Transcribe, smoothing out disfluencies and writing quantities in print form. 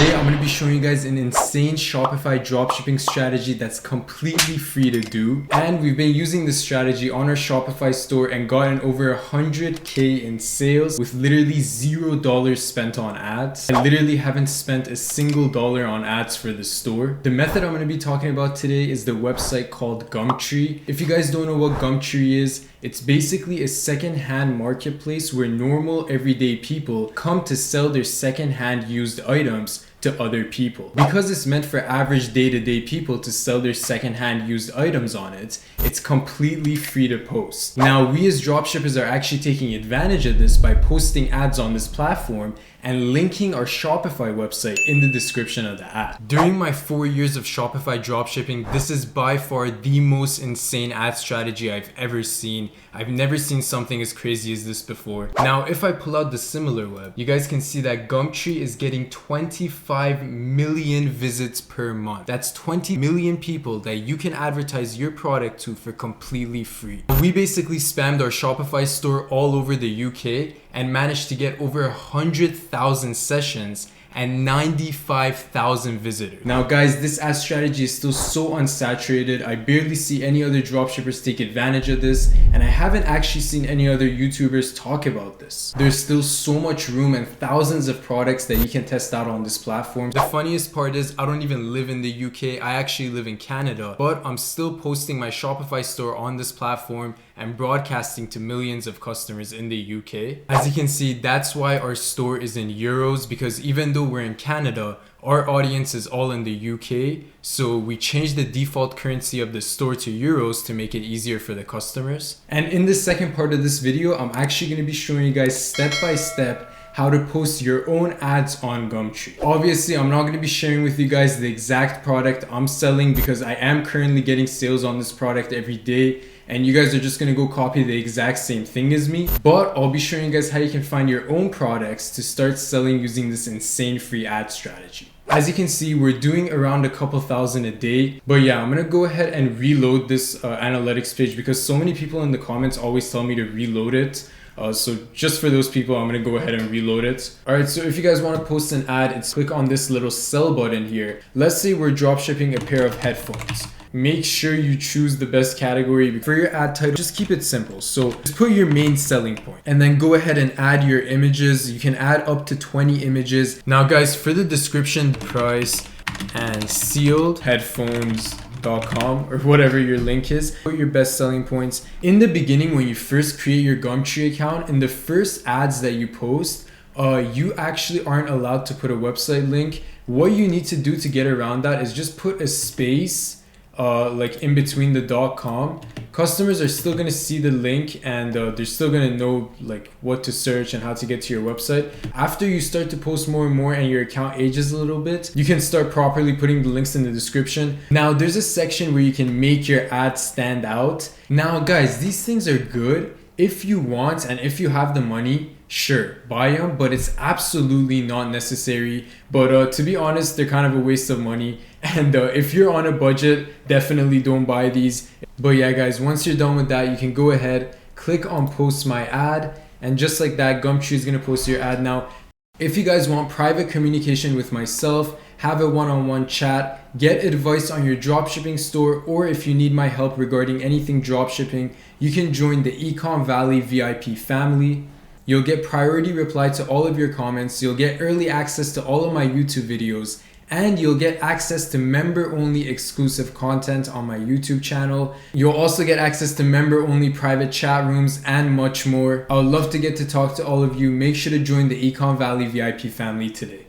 Today I'm going to be showing you guys an insane Shopify dropshipping strategy that's completely free to do. And we've been using this strategy on our Shopify store and gotten over 100K in sales with literally $0 spent on ads. I literally haven't spent a single dollar on ads for the store. The method I'm going to be talking about today is the website called Gumtree. If you guys don't know what Gumtree is, it's basically a second-hand marketplace where normal everyday people come to sell their second-hand used items to other people. Because it's meant for average day-to-day people to sell their second-hand used items on it, it's completely free to post. Now, we as dropshippers are actually taking advantage of this by posting ads on this platform and linking our Shopify website in the description of the ad. During my 4 years of Shopify dropshipping, this is by far the most insane ad strategy I've ever seen. I've never seen something as crazy as this before. Now, if I pull out the similar web, you guys can see that Gumtree is getting 25 million visits per month. That's 20 million people that you can advertise your product to for completely free. We basically spammed our Shopify store all over the UK and managed to get over 100,000 sessions and 95,000 visitors. Now guys, this ad strategy is still so unsaturated. I barely see any other dropshippers take advantage of this, and I haven't actually seen any other YouTubers talk about this. There's still so much room and thousands of products that you can test out on this platform. The funniest part is I don't even live in the UK. I actually live in Canada, but I'm still posting my Shopify store on this platform and broadcasting to millions of customers in the UK. As you can see, that's why our store is in euros, because even though we're in Canada, our audience is all in the UK, so we changed the default currency of the store to euros to make it easier for the customers. And in the second part of this video, I'm actually going to be showing you guys step by step how to post your own ads on Gumtree. Obviously, I'm not going to be sharing with you guys the exact product I'm selling because I am currently getting sales on this product every day, and you guys are just going to go copy the exact same thing as me. But I'll be showing you guys how you can find your own products to start selling using this insane free ad strategy. As you can see, we're doing around a couple thousand a day. But yeah, I'm going to go ahead and reload this analytics page because so many people in the comments always tell me to reload it. So just for those people, I'm going to go ahead and reload it. Alright, so if you guys want to post an ad, it's click on this little sell button here. Let's say we're dropshipping a pair of headphones. Make sure you choose the best category. For your ad title, just keep it simple. So just put your main selling point and then go ahead and add your images. You can add up to 20 images. Now guys, for the description, price and sealed headphones.com or whatever your link is, put your best selling points. In the beginning, when you first create your Gumtree account, in the first ads that you post, you actually aren't allowed to put a website link. What you need to do to get around that is just put a space like in between the .com. Customers are still going to see the link and they're still going to know like what to search and how to get to your website. After you start to post more and more and your account ages a little bit, you can start properly putting the links in the description. Now there's a section where you can make your ad stand out. Now guys, these things are good if you want and if you have the money. Sure, buy them, but it's absolutely not necessary. But to be honest, they're kind of a waste of money. And if you're on a budget, definitely don't buy these. But yeah guys, once you're done with that, you can go ahead, click on post my ad, and just like that, Gumtree is going to post your ad. Now, if you guys want private communication with myself, have a one-on-one chat, get advice on your dropshipping store, or if you need my help regarding anything dropshipping, you can join the Ecom Valley VIP family. You'll get priority reply to all of your comments, you'll get early access to all of my YouTube videos, and you'll get access to member-only exclusive content on my YouTube channel. You'll also get access to member-only private chat rooms and much more. I would love to get to talk to all of you. Make sure to join the Ecom Valley VIP family today.